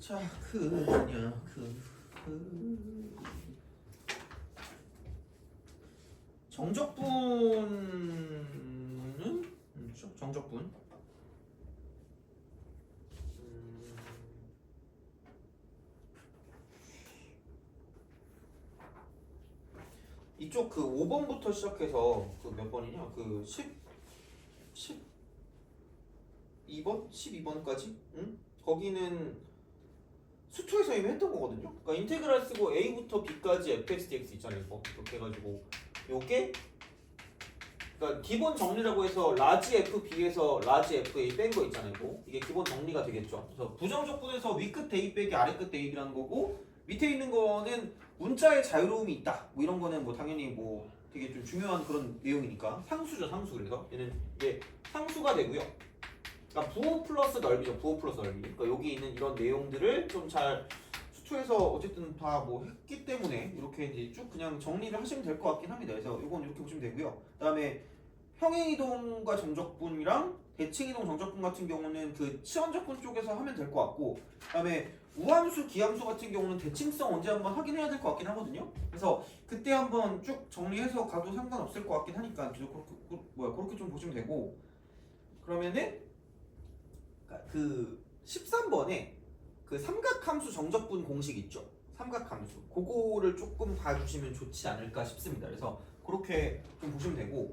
자, 그냥 정적분은 정적분 이쪽 그 5번부터 시작해서 그 몇 번이냐? 그 12번? 12번까지? 응? 거기는 수초에서 이미 했던 거거든요. 그러니까 인테그랄 쓰고 a부터 b까지 fx dx 있잖아요. 이거 이렇게 해가지고 요게 그러니까 기본 정리라고 해서 라지 fb에서 라지 fa 뺀 거 있잖아요. 이게 기본 정리가 되겠죠. 그래서 부정적분에서 위끝 대입 빼기 아래끝 대입이라는 거고 밑에 있는 거는 문자의 자유로움이 있다. 뭐 이런 거는 뭐 당연히 뭐 되게 좀 중요한 그런 내용이니까 상수죠, 상수. 그래서 얘는 이게 상수가 되고요. 그러니까 부호 플러스 넓이죠. 부호 플러스 넓이. 그러니까 여기 있는 이런 내용들을 좀 잘 수초에서 어쨌든 다 뭐 했기 때문에 이렇게 이제 쭉 그냥 정리를 하시면 될 것 같긴 합니다. 그래서 이건 이렇게 보시면 되고요. 그다음에 평행이동과 정적분이랑 대칭이동 정적분 같은 경우는 그 치원적분 쪽에서 하면 될 것 같고, 그다음에 우함수, 기함수 같은 경우는 대칭성 언제 한번 확인해야 될 것 같긴 하거든요. 그래서 그때 한번 쭉 정리해서 가도 상관없을 것 같긴 하니까 그렇게 좀 보시면 되고, 그러면은 그 13번에 그 삼각함수 정적분 공식 있죠. 삼각함수. 그거를 조금 봐주시면 좋지 않을까 싶습니다. 그래서 그렇게 좀 보시면 되고,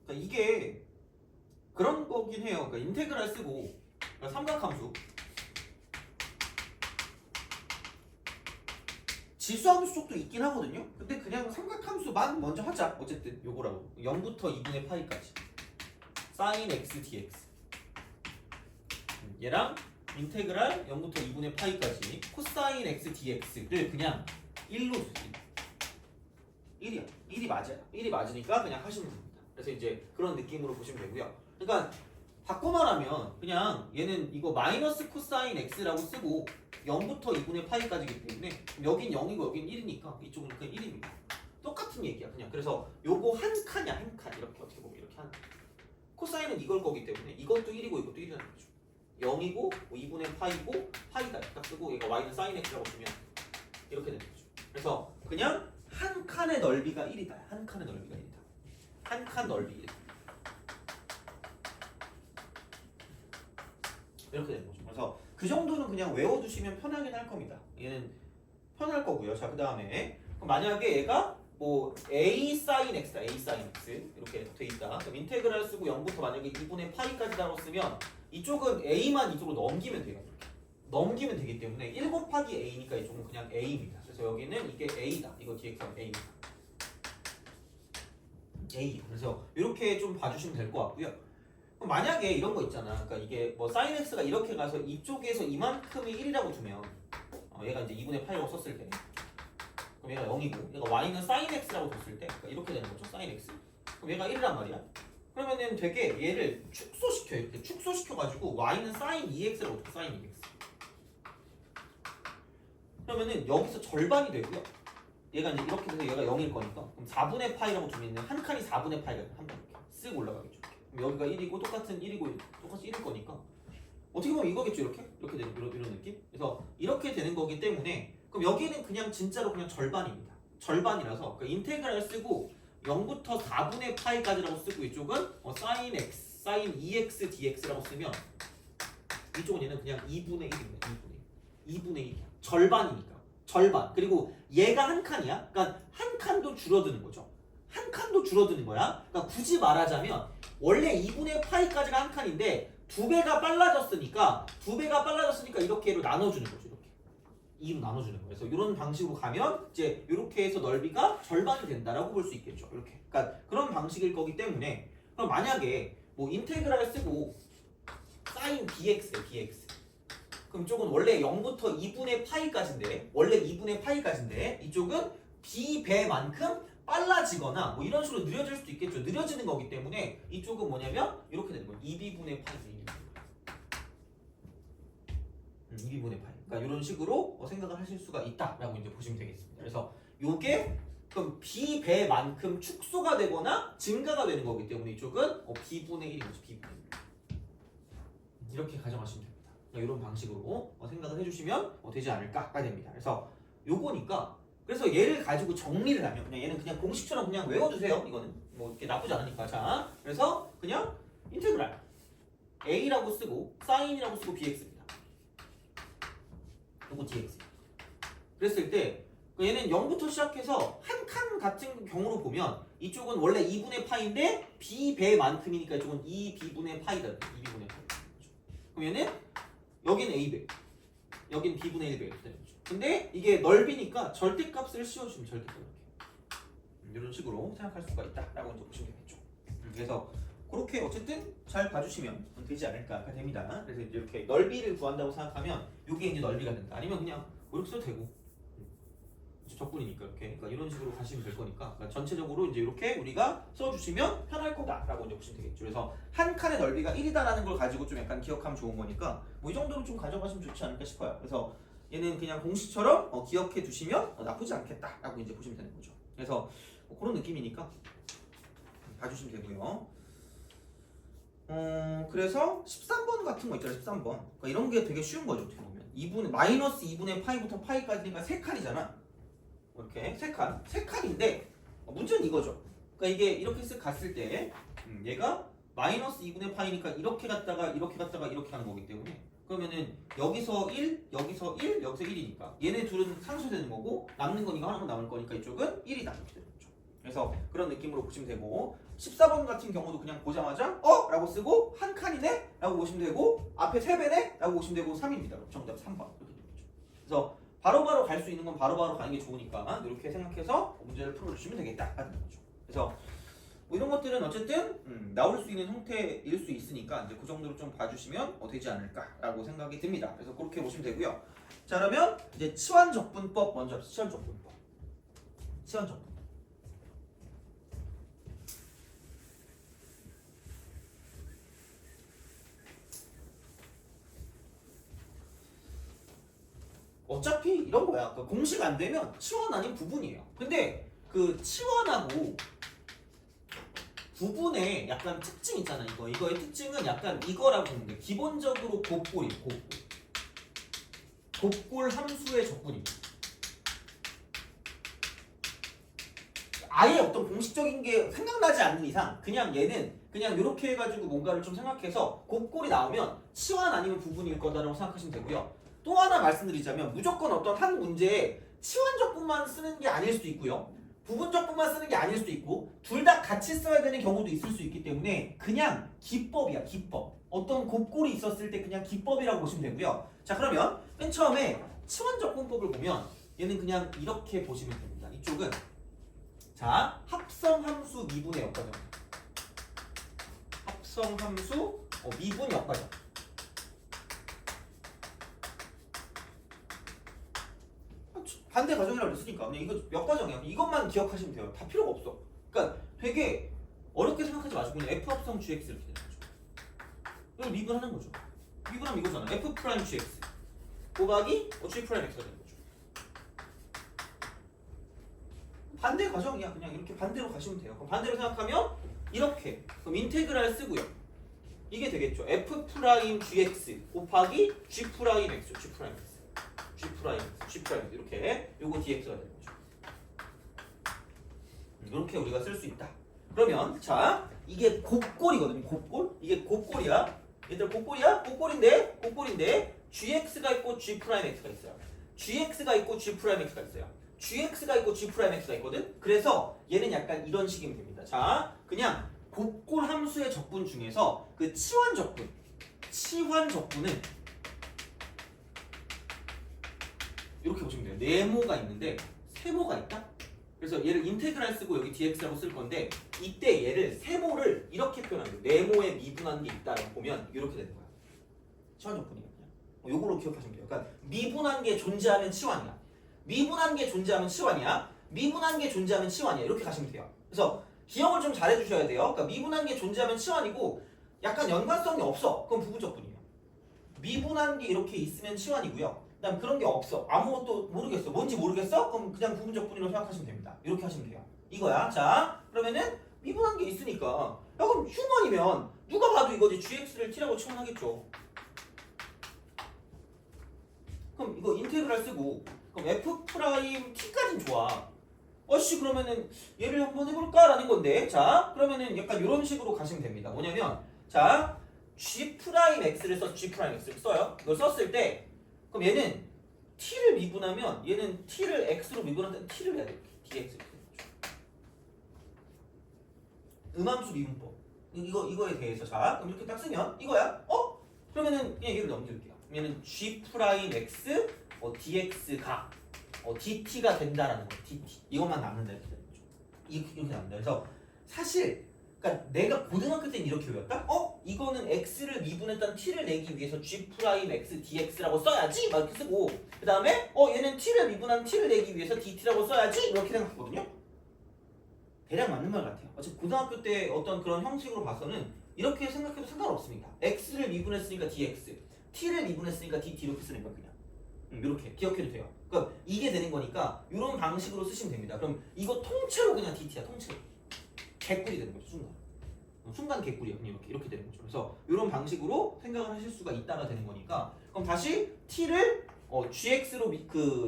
그러니까 이게 그런 거긴 해요. 그러니까 인테그랄 쓰고 그러니까 삼각함수 지수함수 쪽도 있긴 하거든요. 근데 그냥 삼각함수만 먼저 하자. 어쨌든 요거라고 0부터 2분의 파이까지 sin x dx 얘랑 인테그랄 0부터 2분의 파이까지 코사인 x dx를 그냥 1로 쓰지. 1이야. 1이 맞아요. 1이 맞으니까 그냥 하시면 됩니다. 그래서 이제 그런 느낌으로 보시면 되고요. 그러니까 바꿔 말하면 그냥 얘는 이거 마이너스 코사인 x라고 쓰고 0부터 2분의 파이까지기 때문에 여긴 0이고 여긴 1이니까 이쪽은 그냥 1입니다. 똑같은 얘기야 그냥. 그래서 요거 한 칸이야. 한 칸. 이렇게 어떻게 보면 이렇게 하는 코사인은 이걸 거기 때문에 이것도 1이고 이것도 1이라는 거죠. 0이고 뭐 2분의 파이고 파이다 딱 쓰고 얘가 y는 sin x라고 쓰면 이렇게 되는 거죠. 그래서 그냥 한 칸의 넓이가 1이다. 한 칸의 넓이가 1이다. 한 칸 넓이 1. 이렇게 되는 거죠. 그래서 그 정도는 그냥 외워두시면 편하긴 할 겁니다. 얘는 편할 거고요. 자, 그 다음에 만약에 얘가 뭐 a sin x다. a sin x 이렇게 돼 있다. 그럼 인테그랄 쓰고 0부터 만약에 2분의 파이까지라고 쓰면 이쪽은 a만 이쪽으로 넘기면 돼요. 넘기면 되기 때문에 1 곱하기 a니까 이쪽은 그냥 a입니다. 그래서 여기는 이게 a다. 이거 dx하면 a입니다. a. 그래서 이렇게 좀 봐주시면 될 것 같고요. 그럼 만약에 이런 거 있잖아. 그러니까 이게 뭐 sin x가 이렇게 가서 이쪽에서 이만큼이 1이라고 두면 얘가 이제 2분의 8이라고 썼을 때 그럼 얘가 0이고 얘가 y는 sin x라고 뒀을 때 그러니까 이렇게 되는 거죠. sin x. 그럼 얘가 1이란 말이야. 그러면은 되게 얘를 축소시켜. 이렇게 축소시켜가지고 y는 sin 2x라고 둬. sin 2x. 그러면은 여기서 절반이 되고요. 얘가 이제 이렇게 돼서 얘가 0일 거니까 그럼 4분의 파이라고 두면 한 칸이 4분의 파이가 한번 이렇게 쓱 올라가겠죠. 그럼 여기가 1이고 똑같은 1이고 똑같이 1일 거니까 어떻게 보면 이거겠죠. 이렇게 되는 이런 느낌. 그래서 이렇게 되는 거기 때문에 그럼 여기는 그냥 진짜로 그냥 절반입니다. 절반이라서 그러니까 인테그랄 쓰고 0부터 4분의 파이까지라고 쓰고 이쪽은 sin x, sin 2x dx라고 쓰면 이쪽은 얘는 그냥 2분의 1입니다. 2분의 1이야. 절반이니까. 절반. 그리고 얘가 한 칸이야. 그러니까 한 칸도 줄어드는 거죠. 한 칸도 줄어드는 거야. 그러니까 굳이 말하자면 원래 2분의 파이까지가 한 칸인데 2배가 빨라졌으니까 이렇게로 나눠주는 거죠. 이렇게 2로 나눠주는 거예요. 그래서 이런 방식으로 가면 이제 이렇게 해서 넓이가 절반이 된다라고 볼 수 있겠죠. 이렇게. 그러니까 그런 방식일 거기 때문에 그럼 만약에 뭐 인테그랄 쓰고 sin bx예요. bx. 그럼 이쪽은 원래 0부터 2분의 파이까지인데 이쪽은 b배만큼 빨라지거나 뭐 이런 식으로 느려질 수도 있겠죠. 느려지는 거기 때문에 이쪽은 뭐냐면 이렇게 되는 거예요. 2b분의 파이. 2b분의 파이. 그러니까 이런 식으로 생각을 하실 수가 있다라고 이제 보시면 되겠습니다. 그래서 요게 그럼 b배만큼 축소가 되거나 증가가 되는 거기 때문에 이쪽은 b분의 1인 거죠. b분의 1. 이렇게 가정하시면 됩니다. 이런 방식으로 생각을 해주시면 되지 않을까가 됩니다. 그래서 요거니까 그래서 얘를 가지고 정리를 하면 그냥 얘는 그냥 공식처럼 그냥 외워두세요. 이거는 뭐 이렇게 나쁘지 않으니까. 자, 그래서 그냥 인테그랄 a라고 쓰고 사인이라고 쓰고 bx입니다. 요거 dx. 그랬을 때 얘는 0부터 시작해서 한 칸 같은 경우로 보면 이쪽은 원래 2분의 파인데 b배만큼이니까 이쪽은 2b분의 파이다. 2b분의 파이. 그럼 얘는 여긴 a배, 여긴 b분의 1배. 근데 이게 넓이니까 절대값을 씌워주면 절대값 이렇게 이런 식으로 생각할 수가 있다라고 이제 보시면 되겠죠. 그래서 그렇게 어쨌든 잘 봐주시면 되지 않을까가 됩니다. 그래서 이제 이렇게 넓이를 구한다고 생각하면 이게 이제 넓이가 된다. 아니면 그냥 이렇게 써도 되고 적분이니까 이렇게 그러니까 이런 식으로 가시면 될 거니까 그러니까 전체적으로 이제 이렇게 우리가 써주시면 편할 거다라고 이제 보시면 되겠죠. 그래서 한 칸의 넓이가 1이다라는 걸 가지고 좀 약간 기억하면 좋은 거니까 뭐 이 정도로 좀 가져가시면 좋지 않을까 싶어요. 그래서 얘는 그냥 공식처럼 기억해 두시면 나쁘지 않겠다라고 이제 보시면 되는 거죠. 그래서 뭐 그런 느낌이니까 봐주시면 되고요. 그래서 13번 같은 거 있잖아요. 13번. 그러니까 이런 게 되게 쉬운 거죠. 어떻게 보면 2분의 마이너스 2분의 파이부터 파이까지니까 3칸이잖아. 이렇게 3칸. 3칸인데 문제는 이거죠. 그러니까 이게 이렇게 쓱 갔을 때 얘가 마이너스 2분의 파이니까 이렇게 갔다가 이렇게 갔다가 이렇게 가는 거기 때문에 그러면은 여기서 1, 여기서 1, 여기서 1이니까 얘네 둘은 상쇄되는 거고 남는 건 이거 하나만 남을 거니까 이쪽은 1이다 이렇게 되는 거죠. 그래서 그런 느낌으로 보시면 되고 14번 같은 경우도 그냥 보자마자 라고 쓰고 한 칸이네? 라고 보시면 되고 앞에 3배네? 라고 보시면 되고 3입니다. 정답 3번 이렇게 되는 거죠. 그래서 바로바로 갈 수 있는 건 바로바로 가는 게 좋으니까 이렇게 생각해서 문제를 풀어주시면 되겠다 하는 거죠. 그래서 뭐 이런 것들은 어쨌든 나올 수 있는 형태일 수 있으니까 이제 그 정도로 좀 봐주시면 되지 않을까라고 생각이 듭니다. 그래서 그렇게 보시면 되고요. 자 그러면 이제 치환적분법 먼저 합시다. 치환적분법. 치환적분. 어차피 이런 거야. 그러니까 공식 안 되면 치환 아닌 부분이에요. 근데 그 치환하고 부분의 약간 특징 있잖아. 이거의 특징은 약간 이거라고 보는데 기본적으로 곱골이에요. 곱골. 곱골 함수의 적분입니다. 아예 어떤 공식적인 게 생각나지 않는 이상 그냥 얘는 그냥 이렇게 해가지고 뭔가를 좀 생각해서 곱골이 나오면 치환 아니면 부분일 거다라고 생각하시면 되고요. 또 하나 말씀드리자면 무조건 어떤 한 문제에 치환적분만 쓰는 게 아닐 수도 있고요. 부분적분만 쓰는 게 아닐 수도 있고 둘 다 같이 써야 되는 경우도 있을 수 있기 때문에 그냥 기법이야. 기법. 어떤 곱골이 있었을 때 그냥 기법이라고 보시면 되고요. 자 그러면 맨 처음에 치환적분법을 보면 얘는 그냥 이렇게 보시면 됩니다. 이쪽은 자 합성함수 미분의 역과정. 합성함수 미분 역과정. 반대 과정이라고 그랬으니까 그냥 이거 역과정이야. 이것만 기억하시면 돼요. 다 필요가 없어. 그러니까 되게 어렵게 생각하지 마시고 그냥 f 합성 gx 이렇게 되는 거죠. 이걸 미분하는 거죠. 미분하면 이거잖아. f 프라임 gx 곱하기 g 프라임 x가 되는 거죠. 반대 과정이야. 그냥 이렇게 반대로 가시면 돼요. 그럼 반대로 생각하면 이렇게 그럼 인테그랄 쓰고요. 이게 되겠죠. f 프라임 gx 곱하기 g 프라임 x, g 프라임 x. G 프라임 이렇게 요거 dx가 되는 거죠. 이렇게 우리가 쓸 수 있다. 그러면 자 이게 곱골이거든요. 곱골 이게 곱골이야. 얘들 곱골이야? 곱골인데 gx가 있고 g 프라임 x가 있어요. gx가 있고 g 프라임 x가 있어요. gx가 있고 g 프라임 x가 있거든. 그래서 얘는 약간 이런 식이면 됩니다. 자 그냥 곱골 함수의 적분 중에서 그 치환 적분은 이렇게 보시면 돼요. 네모가 있는데 세모가 있다? 그래서 얘를 인테그랄 쓰고 여기 dx라고 쓸 건데 이때 얘를 세모를 이렇게 표현하는 거예요. 네모에 미분한 게 있다라고 보면 이렇게 되는 거야. 치환적분이에요. 그냥. 요걸로 기억하시면 돼요. 그러니까 미분한 게 존재하면 치환이야. 미분한 게 존재하면 치환이야. 미분한 게 존재하면 치환이야. 이렇게 가시면 돼요. 그래서 기억을 좀 잘해 주셔야 돼요. 그러니까 미분한 게 존재하면 치환이고 약간 연관성이 없어. 그럼 부분적분이에요. 미분한 게 이렇게 있으면 치환이고요. 그다음 그런 게 없어. 아무것도 모르겠어. 뭔지 모르겠어? 그럼 그냥 부분적분이라고 생각하시면 됩니다. 이렇게 하시면 돼요. 이거야. 자, 그러면은 미분한 게 있으니까 야 그럼 휴먼이면 누가 봐도 이거지. gx를 t라고 치환하겠죠. 그럼 이거 인테그랄 쓰고 그럼 f 프라임 t까진 좋아. 어씨 그러면은 얘를 한번 해볼까라는 건데 자 그러면은 약간 이런 식으로 가시면 됩니다. 뭐냐면 자 g 프라임 x를 g 프라임 x를 써요. 이걸 썼을 때 그럼 얘는 t를 미분하면 얘는 t를 x로 미분할 때는 t를 해야 돼. dx 음함수 미분법 이거에 대해서 자 그럼 이렇게 딱 쓰면 이거야. 그러면은 그냥 얘를 넘길게요. 얘는 g 프라임 x dx가 dt가 된다라는 거. dt 이것만 남는다 이렇게 되는 거죠. 이렇게 남는다. 그래서 사실 그러니까 내가 고등학교 때는 이렇게 외웠다. 이거는 x를 미분했던 t를 내기 위해서 g 프라임 x dx라고 써야지 막 이렇게 쓰고 그 다음에 얘는 t를 미분한 t를 내기 위해서 dt라고 써야지 이렇게 생각했거든요. 대략 맞는 말 같아요. 어차피 고등학교 때 어떤 그런 형식으로 봐서는 이렇게 생각해도 상관없습니다. x를 미분했으니까 dx, t를 미분했으니까 dt 이렇게 쓰는 거야 그냥. 이렇게 기억해도 돼요. 그러니까 이게 되는 거니까 이런 방식으로 쓰시면 됩니다. 그럼 이거 통째로 그냥 dt야 통째로. 개꿀이 되는 거죠 순간. 순간 개꿀이야 그냥 이렇게 되는 거죠. 그래서 이런 방식으로 생각을 하실 수가 있다가 되는 거니까 그럼 다시 t를 gx로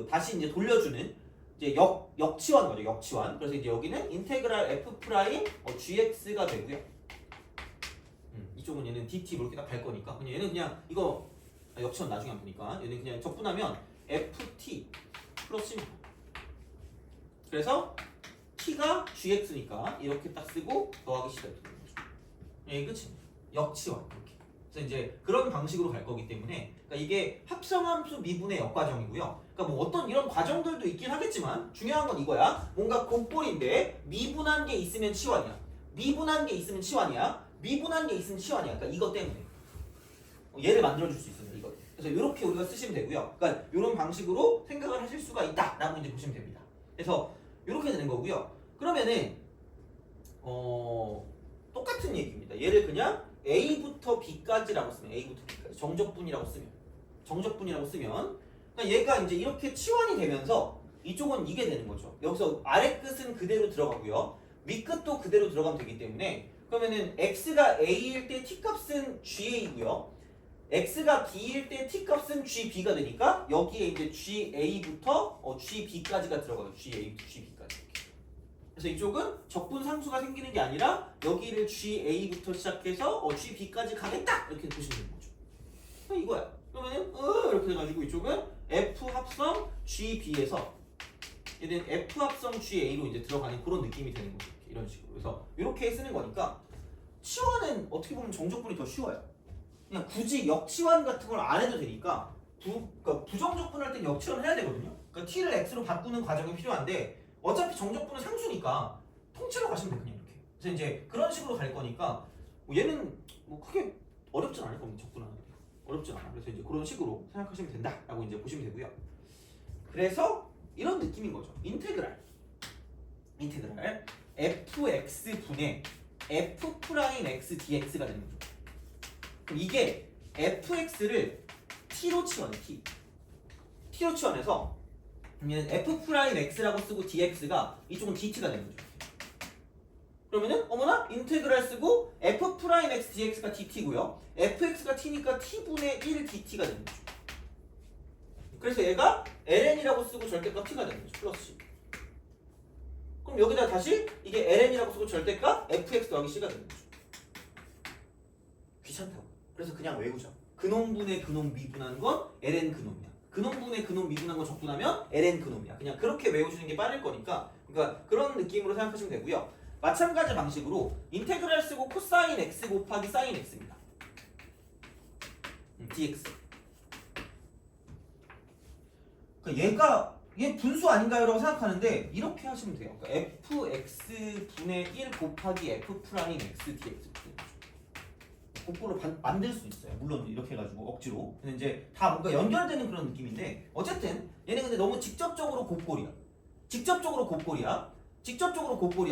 다시 이제 돌려주는 이제 역치환 거죠 역치환. 그래서 이제 여기는 인테그랄 f 프라임 gx가 되고요. 이쪽은 얘는 dt 이렇게 딱 갈 거니까 그냥 얘는 그냥 이거 역치환 나중에 안 보니까 얘는 그냥 적분하면 ft 플러스입니다. 그래서 t가 gx니까 이렇게 딱 쓰고 더하기 c가 되는 거죠. 예, 끝입니다. 역치환 이렇게. 그래서 이제 그런 방식으로 갈 거기 때문에 그러니까 이게 합성함수 미분의 역과정이고요. 그러니까 뭐 어떤 이런 과정들도 있긴 하겠지만 중요한 건 이거야. 뭔가 곱볼인데 미분한 게 있으면 치환이야. 미분한 게 있으면 치환이야. 미분한 게 있으면 치환이야. 그러니까 이것 때문에 얘를 만들어줄 수 있습니다. 이거. 그래서 이렇게 우리가 쓰시면 되고요. 그러니까 이런 방식으로 생각을 하실 수가 있다라고 이제 보시면 됩니다. 그래서 이렇게 되는 거고요. 그러면은 똑같은 얘기입니다. 얘를 그냥 A부터 B까지라고 쓰면 A부터 B까지 정적분이라고 쓰면 그러니까 얘가 이제 이렇게 치환이 되면서 이쪽은 이게 되는 거죠. 여기서 아래 끝은 그대로 들어가고요. 위 끝도 그대로 들어가면 되기 때문에 그러면은 x가 a일 때 t 값은 ga고요. x가 b일 때 t 값은 gb가 되니까 여기에 이제 ga부터 gb까지가 들어가요. ga부터 gb까지. 그래서 이쪽은 적분 상수가 생기는 게 아니라 여기를 ga부터 시작해서 gb까지 가겠다 이렇게 보시면 되는 거죠. 이거야. 그러면은 이렇게 돼가지고 이쪽은 f 합성 gb에서 얘는 f 합성 ga로 이제 들어가는 그런 느낌이 되는 거죠. 이런 식으로. 그래서 이렇게 쓰는 거니까 치환은 어떻게 보면 정적분이 더 쉬워요. 그냥 굳이 역치환 같은 걸 안 해도 되니까 그러니까 부정적분 할 땐 역치환 해야 되거든요. 그러니까 t를 x로 바꾸는 과정이 필요한데 어차피 정적분은 상수니까 통째로 가시면 돼요. 그냥 이렇게. 그래서 이제 그런 식으로 갈 거니까 얘는 뭐 크게 어렵진 않을 겁니다. 적분하는 게 어렵진 않아. 그래서 이제 그런 식으로 생각하시면 된다라고 이제 보시면 되고요. 그래서 이런 느낌인 거죠. 인테그랄 fx 분의 f 프라임 x dx가 되는 거죠. 그럼 이게 fx를 t로 치환해. t로 치환해서 얘는 f 프라임 x라고 쓰고 dx가 이쪽은 dt가 되는 거죠. 그러면은 어머나 인테그랄 쓰고 f 프라임 x dx가 dt고요. fx가 t니까 t분의 1 dt가 되는 거죠. 그래서 얘가 ln이라고 쓰고 절대값 t가 되는 거죠. 플러스 c. 그럼 여기다 다시 이게 ln이라고 쓰고 절대값 fx 더하기 c가 되는 거죠. 귀찮다고. 그래서 그냥 외우자. 근원분의 근원 미분한 건 ln 근원이야. 근원분의 근원 미분한 건 적분하면 ln 근원이야. 그냥 그렇게 외우시는 게 빠를 거니까 그러니까 그런 느낌으로 생각하시면 되고요. 마찬가지 방식으로 인테그랄 쓰고 코사인 x 곱하기 사인 x입니다. dx. 그러니까 얘 분수 아닌가요? 라고 생각하는데 이렇게 하시면 돼요. 그러니까 fx 분의 1 곱하기 f 프라임 x dx. 곱보를 만들 수 있어요. 물론 이렇게 해가지고 억지로. 근데 이제 다 뭔가 연결되는 그런 느낌인데 어쨌든 얘는 근데 너무 직접적으로 곱골이야.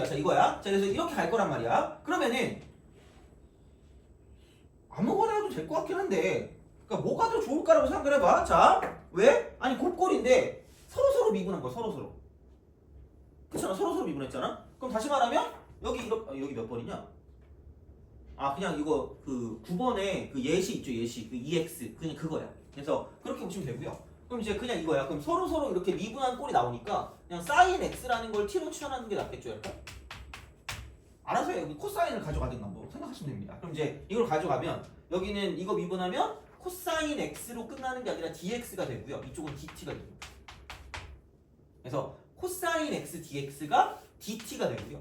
자 이거야. 자 그래서 이렇게 갈 거란 말이야. 그러면은 아무거나 해도 될 것 같긴 한데 그러니까 뭐가 더 좋을까라고 생각을 해봐. 자 왜? 아니 곱골인데 서로 미분한 거야. 서로. 그렇잖아. 서로 미분했잖아. 그럼 다시 말하면 여기 몇 번이냐? 그냥 이거 그 9번에 그 예시 있죠. 예시 그 EX 그냥 그거야. 그래서 그렇게 보시면 되고요. 그럼 이제 그냥 이거야. 그럼 서로 이렇게 미분한 꼴이 나오니까 그냥 사인 x라는 걸 t로 치환하는 게 낫겠죠, 약간? 알아서 해요. 코사인을 가져가든가 뭐 생각하시면 됩니다. 그럼 이제 이걸 가져가면 여기는 이거 미분하면 코사인 x로 끝나는 게 아니라 dx가 되고요. 이쪽은 dt가 됩니다. 그래서 코사인 x dx가 dt가 되고요.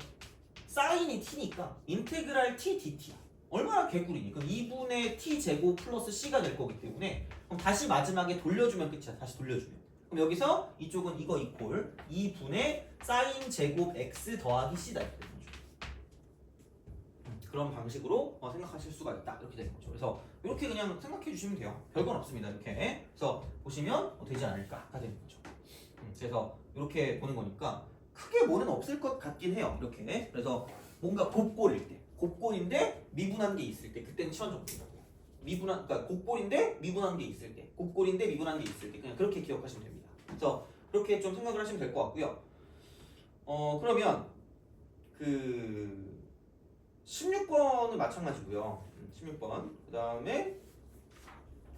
사인이 t니까 인테그랄 t dt. 얼마나 개꿀이니? 그럼 2분의 t 제곱 플러스 c가 될 거기 때문에 그럼 다시 마지막에 돌려주면 끝이야. 다시 돌려주면. 그럼 여기서 이쪽은 이거 이꼴 2분의 사인 제곱 x 더하기 c다 이렇게 되는 거죠. 그런 방식으로 생각하실 수가 있다 이렇게 되는 거죠. 그래서 이렇게 그냥 생각해 주시면 돼요. 별건 없습니다. 이렇게. 그래서 보시면 되지 않을까가 되는 거죠. 그래서 이렇게 보는 거니까 크게 뭐는 없을 것 같긴 해요. 이렇게. 그래서 뭔가 곱꼴일 때, 곱꼴인데 미분한 게 있을 때, 그때는 치환정분이라고. 미분한, 그러니까 곱꼴인데 미분한 게 있을 때, 곱꼴인데 미분한 게 있을 때, 그냥 그렇게 기억하시면 됩니다. 그래서 그렇게 좀 생각을 하시면 될 것 같고요. 그러면 그 16번은 마찬가지고요. 16번. 그 다음에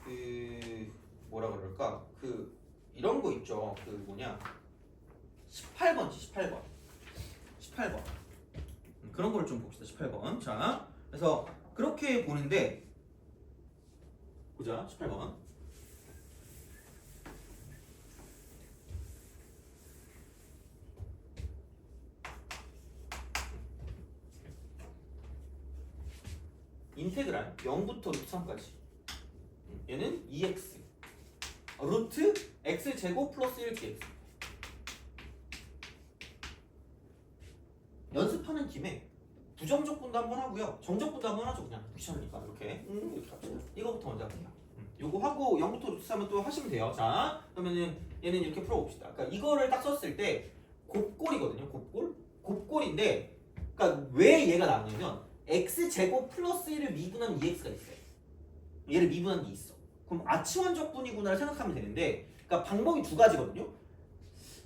그 뭐라 그럴까? 그 이런 거 있죠. 그 뭐냐? 18번지 18번. 그런 걸 좀 봅시다. 18번. 자, 그래서 그렇게 보는데 보자. 18번. 인테그랄 0부터 루트 3까지. 얘는 2x 루트 x 제곱 플러스 1dx. 연습하는 김에 부정적분도 한번 하고요. 정적분도 한번 하죠. 그냥 귀찮으니까 이렇게 이렇게 합시다. 이거부터 먼저 할게요. 요거 하고 0부터 루트 3은 또 하시면 돼요. 자, 그러면은 얘는 이렇게 풀어봅시다. 그러니까 이거를 딱 썼을 때 곱꼴이거든요. 곱꼴인데, 그러니까 왜 얘가 나오냐면 x 제곱 플러스 1을 미분한 2x가 있어요. 얘를 미분한 게 있어. 그럼 아치환적분이구나를 생각하면 되는데, 그러니까 방법이 두 가지거든요.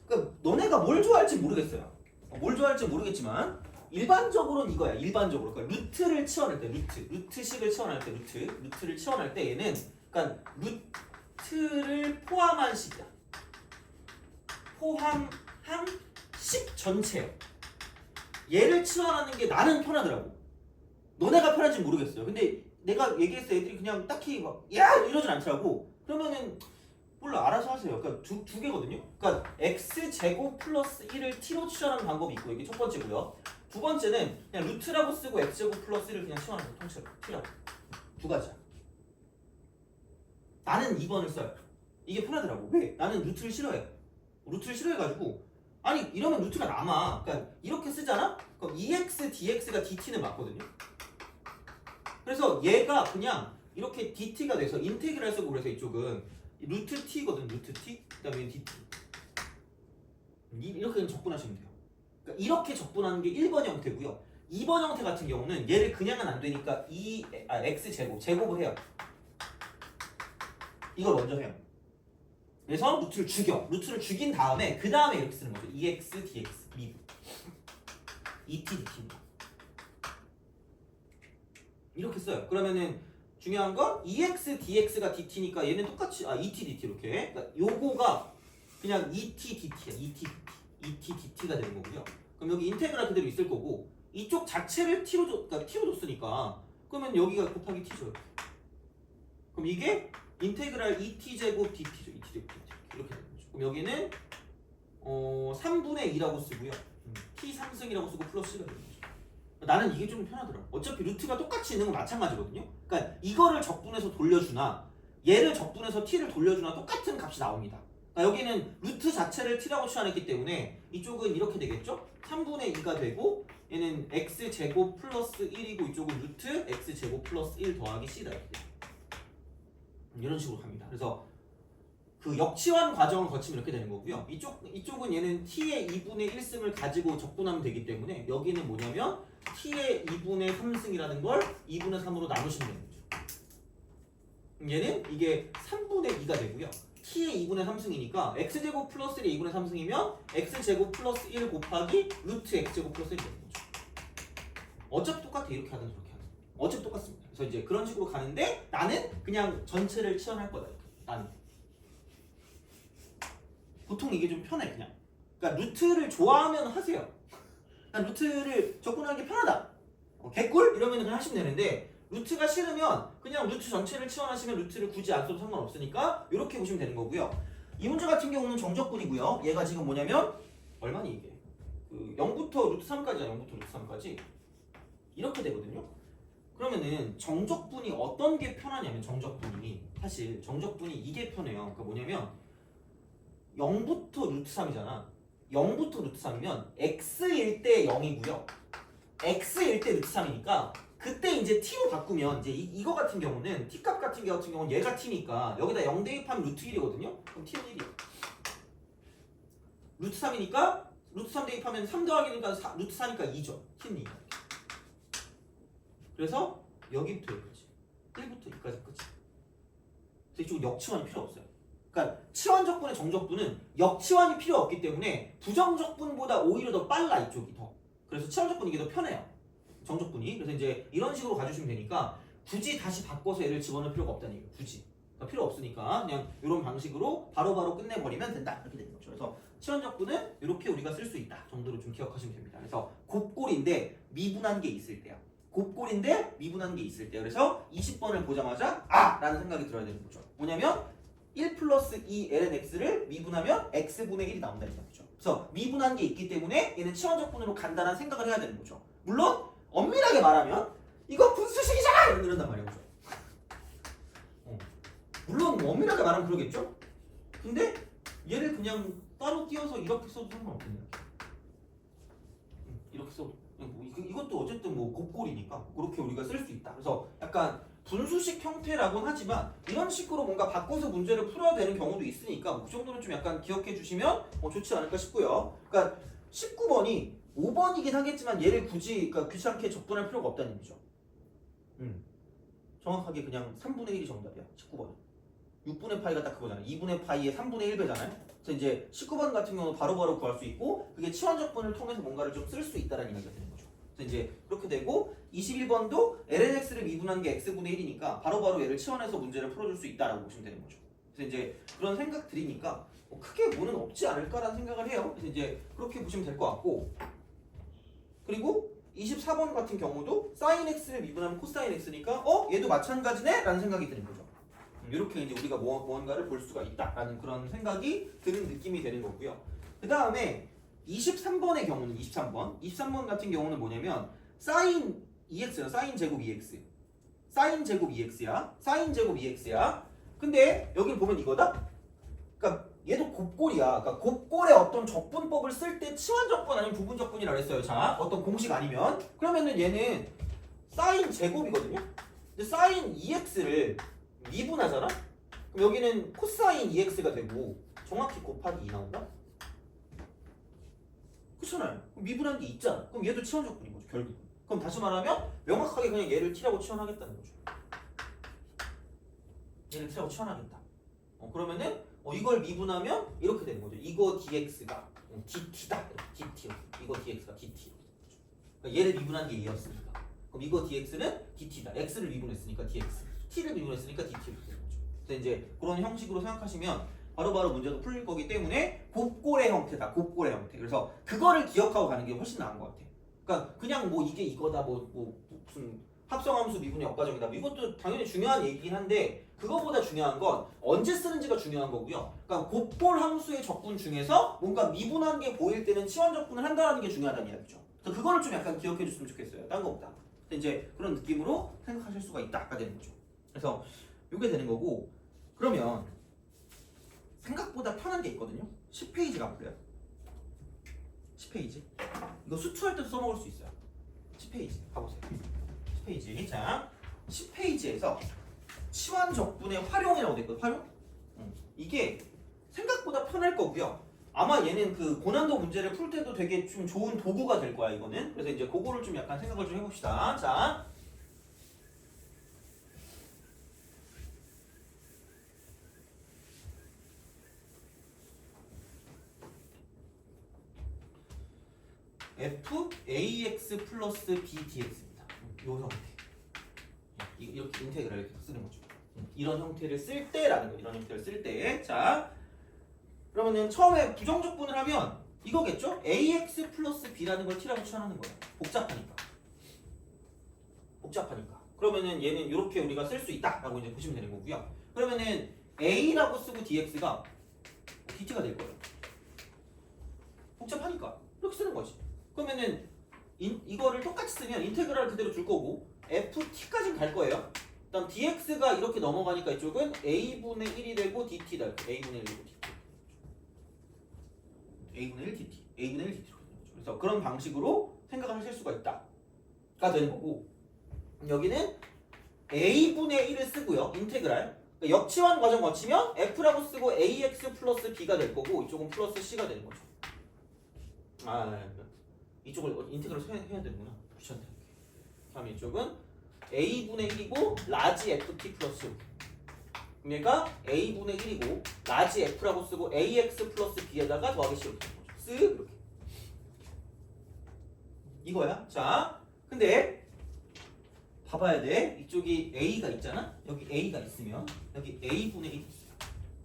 그러니까 너네가 뭘 좋아할지 모르겠어요. 뭘 좋아할지 모르겠지만 일반적으로는 이거야. 일반적으로 그러니까 루트를 치환할 때 루트식을 치환할 때 루트를 치환할 때 얘는 그러니까 루트를 포함한 식이야. 포함한 식 전체. 얘를 치환하는 게 나는 편하더라고. 너네가 편한지 모르겠어요. 근데 내가 얘기했을 때 애들이 그냥 딱히 막 야 이러진 않더라고. 그러면은 몰라 알아서 하세요. 그러니까 두 개거든요. 그러니까 x 제곱 플러스 1을 t로 치환하는 방법이 있고 이게 첫 번째고요. 두 번째는 그냥 루트라고 쓰고 x 제곱 플러스 1을 그냥 치환하는 거 통째로 t라고. 두 가지야. 나는 2번을 써요. 이게 편하더라고. 왜? 나는 루트를 싫어해. 루트를 싫어해가지고 아니 이러면 루트가 남아. 그러니까 이렇게 쓰잖아? 그럼 2x dx가 dt는 맞거든요. 그래서 얘가 그냥 이렇게 dt가 돼서 인테그랄 쓰고 그래서 이쪽은 루트 t거든. 루트 t 그다음에 dt 이렇게 그냥 적분하시면 돼요. 그러니까 이렇게 적분하는 게 1번 형태고요. 2번 형태 같은 경우는 얘를 그냥은 안 되니까 x 제곱을 해요. 이걸 먼저 해요. 그래서 루트를 죽인 다음에 그 다음에 이렇게 쓰는 거죠. 2x dx 미분 2t dt입니다. 이렇게 써요. 그러면은 중요한 건 2x dx가 dt니까 얘는 똑같이 2t dt 이렇게. 그러니까 요거가 그냥 2t dt야. 2t dt가 되는 거고요. 그럼 여기 인테그랄 그대로 있을 거고 이쪽 자체를 t로 줬으니까 그러면 여기가 곱하기 t죠. 그럼 이게 인테그랄 2t 제곱 dt죠. 2t 제곱 dt 이렇게 되는 거죠. 그럼 여기는 3분의 2라고 쓰고요. t 3승이라고 쓰고 플러스 1가 되는 거죠. 나는 이게 좀 편하더라. 어차피 루트가 똑같이 있는 건 마찬가지거든요. 그러니까 이거를 적분해서 돌려주나 얘를 적분해서 t를 돌려주나 똑같은 값이 나옵니다. 그러니까 여기는 루트 자체를 t라고 치환했기 때문에 이쪽은 이렇게 되겠죠? 3분의 2가 되고 얘는 x 제곱 플러스 1이고 이쪽은 루트 x 제곱 플러스 1 더하기 c다 이렇게 돼요. 이런 식으로 갑니다. 그래서 그 역치환 과정을 거치면 이렇게 되는 거고요. 이쪽은 얘는 t의 2분의 1승을 가지고 적분하면 되기 때문에 여기는 뭐냐면 t의 2분의 3승이라는 걸 2분의 3으로 나누시면 되는 거죠. 얘는 이게 3분의 2가 되고요. t의 2분의 3승이니까 x제곱 플러스 1의 2분의 3승이면 x제곱 플러스 1 곱하기 루트 x제곱 플러스 1이 되는 거죠. 어차피 똑같아. 이렇게 하든 저렇게 하든. 어차피 똑같습니다. 그래서 이제 그런 식으로 가는데 나는 그냥 전체를 치환할 거다. 이렇게. 나는. 보통 이게 좀 편해 그냥. 그러니까 루트를 좋아하면 하세요. 그냥 루트를 접근하는 게 편하다. 개꿀? 이러면 그냥 하시면 되는데 루트가 싫으면 그냥 루트 전체를 치환하시면 루트를 굳이 안 써도 상관없으니까 이렇게 보시면 되는 거고요. 이 문제 같은 경우는 정적분이고요. 얘가 지금 뭐냐면 얼마니 이게? 그 0부터 루트 3까지야. 0부터 루트 3까지 이렇게 되거든요. 그러면은 정적분이 어떤 게 편하냐면 정적분이 사실 정적분이 이게 편해요. 그러니까 뭐냐면 0부터 루트 3이잖아. 0부터 루트 3이면 x일 때 0이고요. x일 때 루트 3이니까 그때 이제 t로 바꾸면 이제 이거 같은 경우는 t 값 같은 경우는 얘가 t니까 여기다 0 대입하면 루트 1이거든요. 그럼 t는 1이야. 루트 3이니까 루트 3 대입하면 3 더하기니까 루트 4니까 2죠. t는 2. 그래서 여기부터 여기까지 1부터 2까지 끝이. 그래서 이쪽은 역치환이 필요 없어요. 그러니까 치환적분의 정적분은 역치환이 필요 없기 때문에 부정적분보다 오히려 더 빨라 이쪽이 더. 그래서 치환적분 이게 더 편해요. 정적분이. 그래서 이제 이런 식으로 가주시면 되니까 굳이 다시 바꿔서 얘를 집어넣을 필요가 없다는 얘기예요. 굳이. 그러니까 필요 없으니까 그냥 이런 방식으로 바로바로 끝내버리면 된다. 이렇게 되는 거죠. 그래서 치환적분은 이렇게 우리가 쓸 수 있다 정도로 좀 기억하시면 됩니다. 그래서 곱골인데 미분한 게 있을 때요. 곱골인데 미분한 게 있을 때. 그래서 20번을 보자마자 아! 라는 생각이 들어야 되는 거죠. 뭐냐면 1 플러스 2 ln x를 미분하면 x분의 1이 나온다는 거죠. 그래서 미분한 게 있기 때문에 얘는 치환적분으로 간다는 생각을 해야 되는 거죠. 물론 엄밀하게 말하면 이거 분수식이잖아! 이런단 말이에요. 그죠? 물론 엄밀하게 말하면 그러겠죠? 근데 얘를 그냥 따로 띄어서 이렇게 써도 상관없겠네요. 이렇게 써도 이것도 어쨌든 뭐 곱골이니까 그렇게 우리가 쓸 수 있다. 그래서 약간 분수식 형태라고는 하지만 이런 식으로 뭔가 바꿔서 문제를 풀어야 되는 경우도 있으니까 그 정도는 좀 약간 기억해 주시면 좋지 않을까 싶고요. 그러니까 19번이 5번이긴 하겠지만 얘를 굳이 그러니까 귀찮게 접근할 필요가 없다는 얘기죠. 정확하게 그냥 3분의 1이 정답이야. 19번. 6분의 파이가 딱 그거잖아요. 2분의 파이의 3분의 1배잖아요. 그래서 이제 19번 같은 경우는 바로바로 구할 수 있고 그게 치환적분을 통해서 뭔가를 좀 쓸 수 있다는 이야기가 되는 거죠. 그래서 이제 그렇게 되고 21번도 lnx를 미분한 게 x분의 1이니까 바로바로 얘를 치환해서 문제를 풀어줄 수 있다라고 보시면 되는 거죠. 그래서 이제 그런 생각 들이니까 크게 뭐는 없지 않을까라는 생각을 해요. 그래서 이제 그렇게 보시면 될 것 같고 그리고 24번 같은 경우도 sin x를 미분하면 코사인 x니까 얘도 마찬가지네? 라는 생각이 드는 거죠. 이렇게 이제 우리가 무언가를 볼 수가 있다라는 그런 생각이 드는 느낌이 되는 거고요. 그 다음에 23번의 경우는 23번 같은 경우는 뭐냐면 sin 2x야. sin 제곱 2x. sin 제곱 2x야. sin 제곱 2x야. 근데 여기 보면 이거다. 그러니까 얘도 곱골이야. 그러니까 곱골의 어떤 적분법을 쓸 때 치환적분 아니면 부분적분이라고 했어요. 자, 어떤 공식 아니면 그러면은 얘는 sin 제곱이거든요. 근데 sin 2x를 미분하잖아? 그럼 여기는 코사인 2x가 되고 정확히 곱하기 2 나온다? 그렇잖아요. 미분한 게 있잖아. 그럼 얘도 치환적분인 거죠. 결국. 그럼 다시 말하면 명확하게 그냥 얘를 t라고 치환하겠다는 거죠. 얘를 t라고 치환하겠다. 그러면은 이걸 미분하면 이렇게 되는 거죠. 이거 dx가 dt다. dt. 이거 dx가 dt. 그러니까 얘를 미분한 게 얘였으니까. 그럼 이거 dx는 dt다. x를 미분했으니까 dx. t를 미분했으니까 dt로 되는 거죠. 그래서 이제 그런 형식으로 생각하시면 바로바로 문제도 풀릴 거기 때문에 곱골의 형태다. 곱골의 형태. 그래서 그거를 기억하고 가는 게 훨씬 나은 것 같아. 그러니까 그냥 뭐 이게 이거다 뭐 무슨 합성함수 미분의 역과정이다. 이것도 당연히 중요한 얘기긴 한데 그거보다 중요한 건 언제 쓰는지가 중요한 거고요. 그러니까 곱골 함수의 적분 중에서 뭔가 미분한 게 보일 때는 치환 적분을 한다는 게 중요하다는 이야기죠. 그래서 그거를 좀 약간 기억해 줬으면 좋겠어요. 딴 거보다. 이제 그런 느낌으로 생각하실 수가 있다가 되는 거죠. 그래서 이게 되는 거고 그러면 생각보다 편한 게 있거든요. 10페이지 가볼래요? 10페이지. 이거 수투할 때도 써먹을 수 있어요. 10페이지 가보세요. 10페이지. 자, 10페이지에서 치환 적분의 활용이라고 돼 있거든요. 활용? 이게 생각보다 편할 거고요. 아마 얘는 그 고난도 문제를 풀 때도 되게 좀 좋은 도구가 될 거야 이거는. 그래서 이제 그거를 좀 약간 생각을 좀 해봅시다. 자. f(ax) 플러스 bdx입니다. 요 형태. 이렇게 인테그랄 이렇게 쓰는 거죠. 이런 형태를 쓸 때라는 거. 이런 형태를 쓸 때. 자, 그러면은 처음에 부정적분을 하면 이거겠죠? ax 플러스 b라는 걸 t라고 추천하는 거예요. 복잡하니까. 그러면은 얘는 이렇게 우리가 쓸 수 있다라고 이제 보시면 되는 거고요. 그러면은 a라고 쓰고 dx가 dt가 될 거예요. 복잡하니까 이렇게 쓰는 거지. 그러면은 이거를 똑같이 쓰면 인테그랄 그대로 줄 거고 ft까지는 갈 거예요. 그다음 dx가 이렇게 넘어가니까 이쪽은 a분의 1이 되고 dt다. a분의 1 되고 dt. a분의 1 dt. a분의 1 dt. 그래서 그런 방식으로 생각을 하실 수가 있다가 되는 거고 여기는 a분의 1을 쓰고요. 인테그랄. 그러니까 역치환 과정 거치면 f라고 쓰고 ax 플러스 b가 될 거고 이쪽은 플러스 c가 되는 거죠. 이쪽을 인테그랄 해야 되는구나. 귀찮다. 다음 이쪽은 a분의 1이고 라지 ft 플러스 그럼 얘가 a분의 1이고 라지 f라고 쓰고 ax 플러스 b에다가 더하기 c 이렇게 되는 거죠. 쓱 이렇게 이거야. 자 근데 봐봐야 돼. 이쪽이 a가 있잖아. 여기 a가 있으면 여기 a분의 1이 있어요.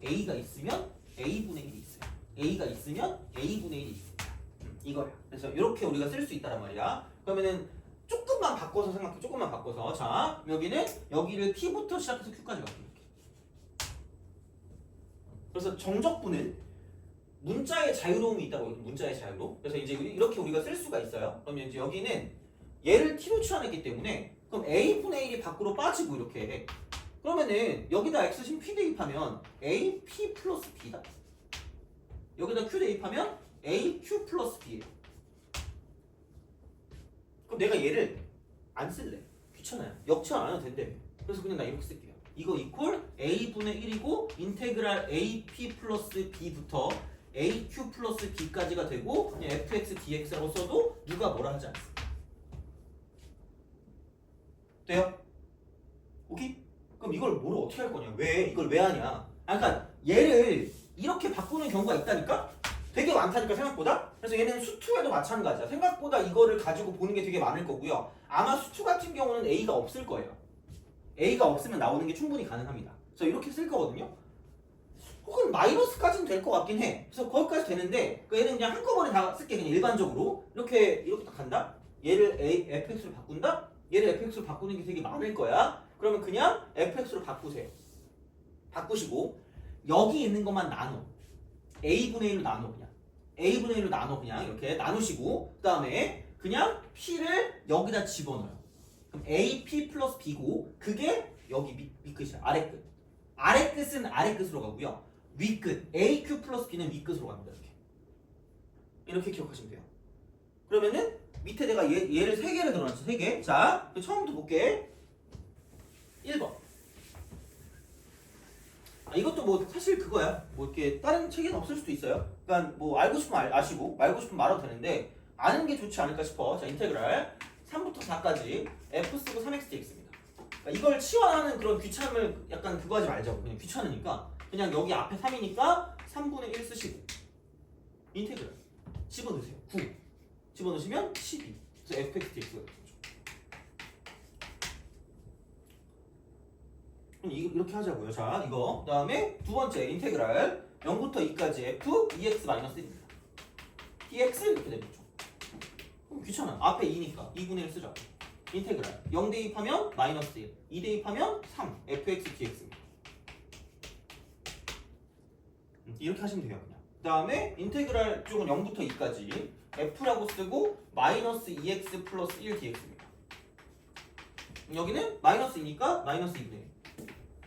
a가 있으면 a분의 1이 있어요. a가 있으면 a분의 1이 있어요. 이거야. 그래서 이렇게 우리가 쓸 수 있다란 말이야. 그러면은 조금만 바꿔서 생각해. 조금만 바꿔서 자 여기는 여기를 t부터 시작해서 q까지 갈게. 이렇게. 그래서 정적분은 문자의 자유로움이 있다고. 문자의 자유로. 그래서 이제 이렇게 우리가 쓸 수가 있어요. 그러면 이제 여기는 얘를 t로 치환했기 때문에 그럼 a분의 1이 밖으로 빠지고 이렇게 해. 그러면은 여기다 x신 p 대입하면 ap 플러스 b다. 여기다 q 대입하면 aq 플러스 b예요. 그럼 내가 얘를 안 쓸래. 귀찮아요. 역치환 안 해도 된대. 그래서 그냥 나 이렇게 쓸게요. 이거 이퀄 a분의 1이고 인테그랄 ap 플러스 b부터 aq 플러스 b까지가 되고 그냥 fx dx라고 써도 누가 뭐라 하지 않습니다. 돼요? 오케이? 그럼 이걸 뭐로 어떻게 할 거냐? 왜? 이걸 왜 하냐? 그러니까 얘를 이렇게 바꾸는 경우가 있다니까? 되게 많다니까 생각보다? 그래서 얘는 수투에도 마찬가지야. 생각보다 이거를 가지고 보는 게 되게 많을 거고요. 아마 수투 같은 경우는 A가 없을 거예요. A가 없으면 나오는 게 충분히 가능합니다. 그래서 이렇게 쓸 거거든요. 혹은 마이너스까지는 될 것 같긴 해. 그래서 거기까지 되는데 얘는 그냥 한꺼번에 다 쓸게. 그냥 일반적으로 이렇게 딱 간다. 얘를 fx로 바꾼다. 얘를 fx로 바꾸는 게 되게 많을 거야. 그러면 그냥 fx로 바꾸세요. 바꾸시고 여기 있는 것만 나눠. a분의 1로 나눠 그냥. a분의 1로 나눠 그냥 이렇게 나누시고 그 다음에 그냥 p를 여기다 집어넣어요. 그럼 ap 플러스 b고 그게 여기 밑끝이야. 아래끝. 아래끝은 아래끝으로 가고요. 위끝 aq 플러스 b는 위끝으로 갑니다. 이렇게 기억하시면 돼요. 그러면은 밑에 내가 얘를 3개를 넣어놨죠. 3개. 자 처음부터 볼게. 1번. 이것도 뭐 사실 그거야. 뭐 이렇게 다른 책에는 없을 수도 있어요. 그러니까 뭐 알고 싶으면 아시고 말고 싶으면 말아도 되는데 아는 게 좋지 않을까 싶어. 자 인테그랄 3부터 4까지 f 쓰고 3x dx입니다. 그러니까 이걸 치환하는 그런 귀찮음을 약간 그거 하지 말자고. 그냥 귀찮으니까 그냥 여기 앞에 3이니까 3분의 1 쓰시고 인테그랄 집어넣으세요. 9 집어넣으시면 12. 그래서 fx dx가 되죠. 그럼 이렇게 하자고요. 자 이거 그 다음에 두 번째 인테그랄 0부터 2까지 f 2x-1입니다. dx 이렇게 되겠죠. 그럼 귀찮아. 앞에 2니까 2분의 1 쓰자. 인테그랄 0 대입하면 마이너스 1, 2 대입하면 3 fx dx입니다. 이렇게 하시면 돼요. 그냥. 그 다음에 인테그랄 쪽은 0부터 2까지 f라고 쓰고 마이너스 2x 플러스 1 dx입니다. 여기는 마이너스 2니까 마이너스 2분의 1.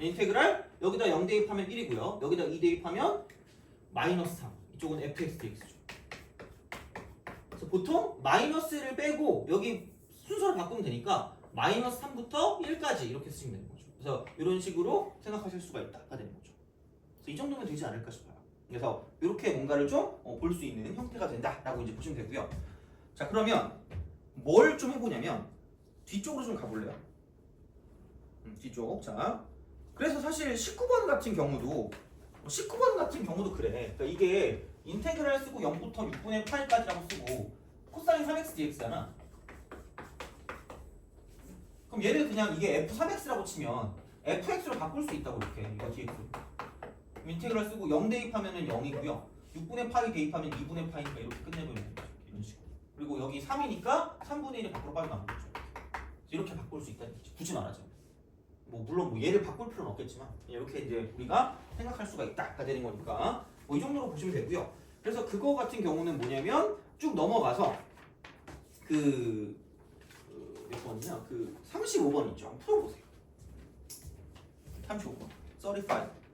인테그랄 여기다 0 대입하면 1이고요. 여기다 2 대입하면 마이너스 3. 이쪽은 fx dx죠. 그래서 보통 마이너스를 빼고 여기 순서를 바꾸면 되니까 마이너스 3부터 1까지 이렇게 쓰시면 되는 거죠. 그래서 이런 식으로 생각하실 수가 있다가 되는 거죠. 그래서 이 정도면 되지 않을까 싶어요. 그래서 이렇게 뭔가를 좀 볼 수 있는 형태가 된다라고 이제 보시면 되고요. 자 그러면 뭘 좀 해보냐면 뒤쪽으로 좀 가볼래요. 뒤쪽. 자 그래서 사실 19번 같은 경우도 그래. 그러니까 이게 인테그랄 쓰고 0부터 6분의 8까지라고 쓰고 코사인 3x dx잖아. 그럼 얘를 그냥 이게 f3x라고 치면 fx로 바꿀 수 있다고 이렇게 이거 dx. 인테그랄 쓰고 0 대입하면은 0이고요. 6분의 파이 대입하면 2분의 파이니까 이렇게 끝내버리는 거죠. 이런 식으로. 그리고 여기 3이니까 3분의 1이 밖으로 빠져나오는 거죠. 이렇게 바꿀 수 있다는 거죠. 굳이 말하자면. 뭐 물론 뭐 얘를 바꿀 필요는 없겠지만 이렇게 이제 우리가 생각할 수가 있다가 되는 거니까 뭐 이 정도로 보시면 되고요. 그래서 그거 같은 경우는 뭐냐면 쭉 넘어가서 몇 번이냐? 35번 있죠. 한번 풀어보세요. 35번. 35.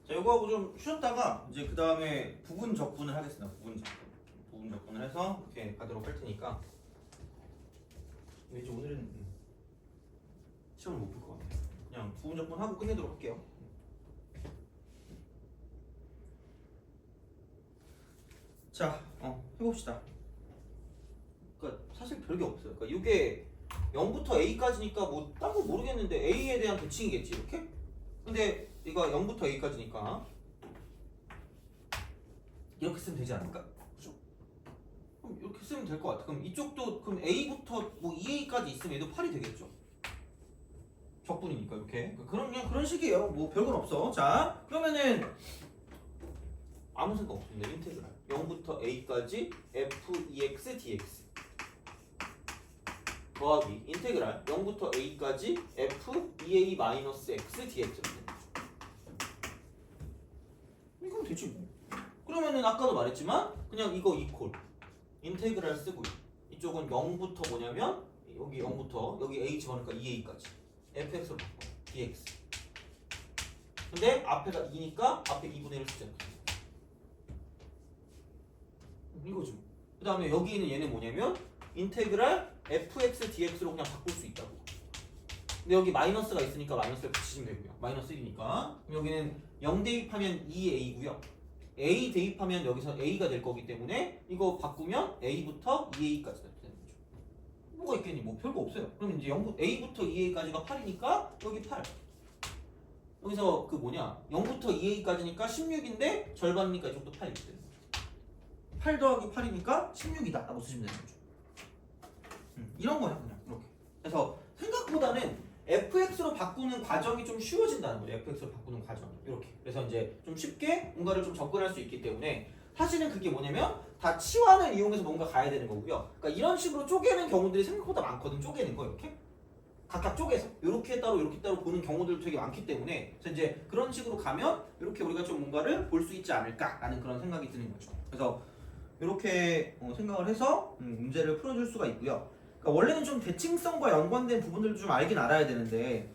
자, 이거하고 좀 쉬었다가 이제 그 다음에 부분 적분을 하겠습니다. 부분 적분을 해서 이렇게 가도록 할 테니까 왠지 오늘은 시험을 못 볼 것 같아요. 그냥 부분 적분 하고 끝내도록 할게요. 자, 해봅시다. 그러니까 사실 별게 없어요. 그러니까 이게 0부터 A까지니까 뭐 딴 거 모르겠는데 A에 대한 대칭이겠지 이렇게? 근데 이거 0부터 A까지니까 이렇게 쓰면 되지 않을까? 그죠? 그럼 이렇게 쓰면 될 것 같아. 그럼 이쪽도 그럼 A부터 뭐 2A까지 있으면 얘도 8이 되겠죠? 적분이니까 이렇게. 그냥 그런 식이에요. 뭐 별건 없어. 자, 그러면은 아무 생각 없습니다. 인테그랄 0부터 A까지 f2x dx 더하기 인테그랄 0부터 A까지 f2a-x dx 이건 되지 뭐. 그러면은 아까도 말했지만 그냥 이거 이퀄 인테그랄 쓰고요. 이쪽은 0부터 뭐냐면 여기 0부터 여기 a 집어넣으니까 2a까지 fx로 바꿔 dx. 근데 앞에가 2니까 앞에 2분의 1을 쓰잖아. 이거죠. 그 다음에 여기 있는 얘는 뭐냐면 인테그랄 fx dx로 그냥 바꿀 수 있다고. 근데 여기 마이너스가 있으니까 마이너스를 붙이시면 되고요. 마이너스 1이니까. 여기는 0 대입하면 2a고요. a 대입하면 여기서 a가 될 거기 때문에 이거 바꾸면 a부터 2a까지 되는 거죠. 뭐가 있겠니? 뭐 별거 없어요. 그럼 이제 a부터 2a까지가 8이니까 여기 8. 여기서 0부터 2a까지니까 16인데 절반이니까 이쪽도 8이 되는 거죠. 8 더하기 8이니까 16이다 라고 쓰시면 되는 거죠. 이런 거야 그냥 이렇게. 그래서 생각보다는 fx로 바꾸는 과정이 좀 쉬워진다는 거죠. fx로 바꾸는 과정이 이렇게. 그래서 이제 좀 쉽게 뭔가를 좀 접근할 수 있기 때문에 사실은 그게 뭐냐면 다 치환을 이용해서 뭔가 가야 되는 거고요. 그러니까 이런 식으로 쪼개는 경우들이 생각보다 많거든. 쪼개는 거 이렇게. 각각 쪼개서 이렇게 따로 이렇게 따로 보는 경우들도 되게 많기 때문에 그래서 이제 그런 식으로 가면 이렇게 우리가 좀 뭔가를 볼 수 있지 않을까라는 그런 생각이 드는 거죠. 그래서 이렇게 생각을 해서 문제를 풀어줄 수가 있고요. 그러니까 원래는 좀 대칭성과 연관된 부분들도 좀 알긴 알아야 되는데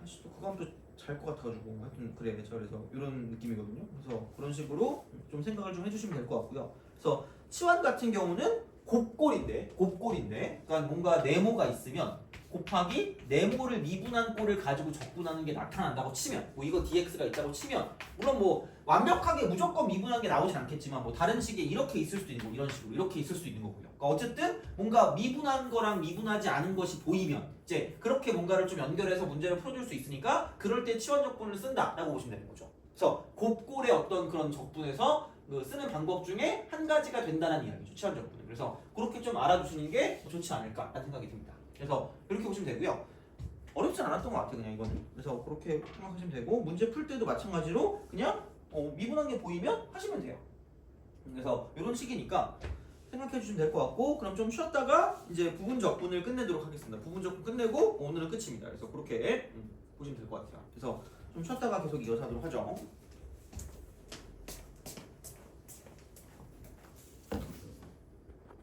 사실 또 그거 하면 또 잘 것 같아가지고 하여튼 그래 그래서 이런 느낌이거든요. 그래서 그런 식으로 좀 생각을 좀 해주시면 될 것 같고요. 그래서 치환 같은 경우는 곱골인데 그러니까 뭔가 네모가 있으면 곱하기 네모를 미분한 꼴을 가지고 적분하는 게 나타난다고 치면 뭐 이거 dx가 있다고 치면 물론 뭐 완벽하게 무조건 미분한 게 나오진 않겠지만 뭐 다른 식의 이렇게 있을 수도 있는 거 이런 식으로 이렇게 있을 수 있는 거고요. 그러니까 어쨌든 뭔가 미분한 거랑 미분하지 않은 것이 보이면 이제 그렇게 뭔가를 좀 연결해서 문제를 풀어줄 수 있으니까 그럴 때 치환 적분을 쓴다라고 보시면 되는 거죠. 그래서 곱골의 어떤 그런 적분에서 쓰는 방법 중에 한 가지가 된다는 이야기죠. 치환 적분은. 그래서 그렇게 좀 알아두시는 게 좋지 않을까라는 생각이 듭니다. 그래서 이렇게 보시면 되고요. 어렵진 않았던 것 같아요. 그냥 이거는. 그래서 그렇게 생각하시면 되고 문제 풀 때도 마찬가지로 그냥 미분한 게 보이면 하시면 돼요. 그래서 이런 식이니까 생각해 주시면 될 것 같고, 그럼 좀 쉬었다가 이제 부분적분을 끝내도록 하겠습니다. 부분적분 끝내고 오늘은 끝입니다. 그래서 그렇게 보시면 될 것 같아요. 그래서 좀 쉬었다가 계속 이어서 하도록 하죠.